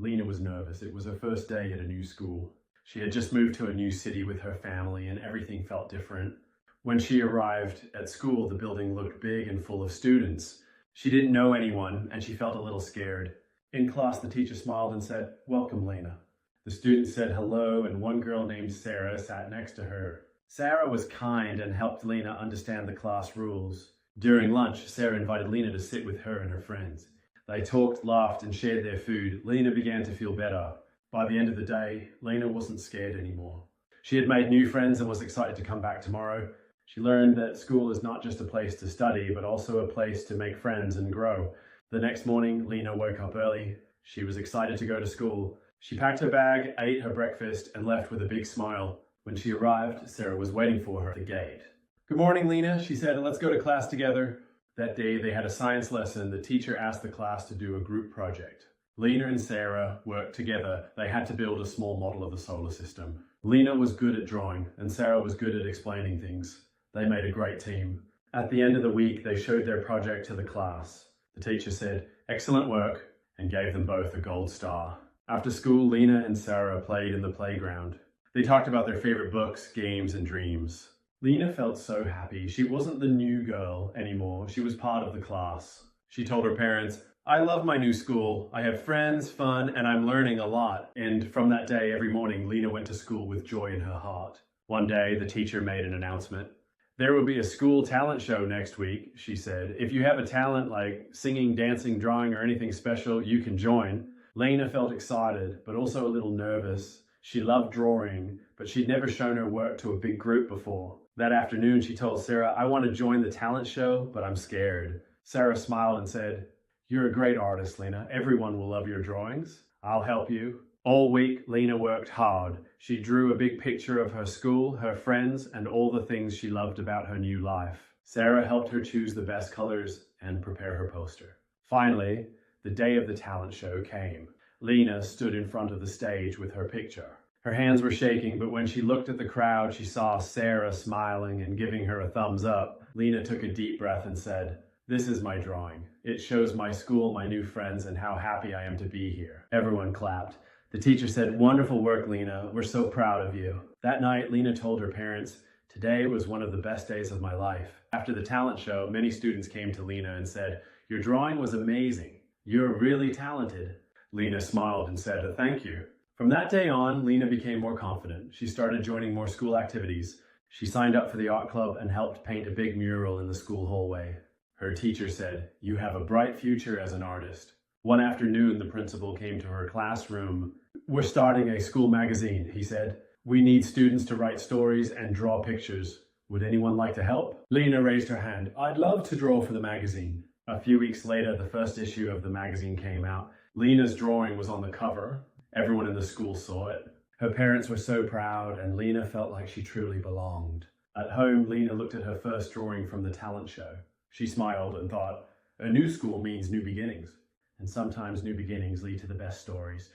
Lena was nervous. It was her first day at a new school. She had just moved to a new city with her family and everything felt different. When she arrived at school, the building looked big and full of students. She didn't know anyone and she felt a little scared. In class, the teacher smiled and said, "Welcome, Lena." The students said hello and one girl named Sarah sat next to her. Sarah was kind and helped Lena understand the class rules. During lunch, Sarah invited Lena to sit with her and her friends. They talked, laughed, and shared their food. Lena began to feel better. By the end of the day, Lena wasn't scared anymore. She had made new friends and was excited to come back tomorrow. She learned that school is not just a place to study, but also a place to make friends and grow. The next morning, Lena woke up early. She was excited to go to school. She packed her bag, ate her breakfast, and left with a big smile. When she arrived, Sarah was waiting for her at the gate. "Good morning, Lena," she said. "Let's go to class together." That day, they had a science lesson. The teacher asked the class to do a group project. Lena and Sarah worked together. They had to build a small model of the solar system. Lena was good at drawing, and Sarah was good at explaining things. They made a great team. At the end of the week, they showed their project to the class. The teacher said, "Excellent work," and gave them both a gold star. After school, Lena and Sarah played in the playground. They talked about their favorite books, games, and dreams. Lena felt so happy. She wasn't the new girl anymore. She was part of the class. She told her parents, "I love my new school. I have friends, fun, and I'm learning a lot." And from that day, every morning, Lena went to school with joy in her heart. One day, the teacher made an announcement. "There will be a school talent show next week," she said. "If you have a talent like singing, dancing, drawing, or anything special, you can join." Lena felt excited, but also a little nervous. She loved drawing, but she'd never shown her work to a big group before. That afternoon, she told Sarah, "I want to join the talent show, but I'm scared." Sarah smiled and said, "You're a great artist, Lena. Everyone will love your drawings. I'll help you." All week, Lena worked hard. She drew a big picture of her school, her friends, and all the things she loved about her new life. Sarah helped her choose the best colors and prepare her poster. Finally, the day of the talent show came. Lena stood in front of the stage with her picture. Her hands were shaking, but when she looked at the crowd, she saw Sarah smiling and giving her a thumbs up. Lena took a deep breath and said, "This is my drawing. It shows my school, my new friends, and how happy I am to be here." Everyone clapped. The teacher said, "Wonderful work, Lena. We're so proud of you." That night, Lena told her parents, "Today was one of the best days of my life." After the talent show, many students came to Lena and said, "Your drawing was amazing. You're really talented." Lena smiled and said, "Thank you." From that day on, Lena became more confident. She started joining more school activities. She signed up for the art club and helped paint a big mural in the school hallway. Her teacher said, "You have a bright future as an artist." One afternoon, the principal came to her classroom. "We're starting a school magazine," he said. "We need students to write stories and draw pictures. Would anyone like to help?" Lena raised her hand. "I'd love to draw for the magazine." A few weeks later, the first issue of the magazine came out. Lena's drawing was on the cover. Everyone in the school saw it. Her parents were so proud, and Lena felt like she truly belonged. At home, Lena looked at her first drawing from the talent show. She smiled and thought, a new school means new beginnings. And sometimes new beginnings lead to the best stories.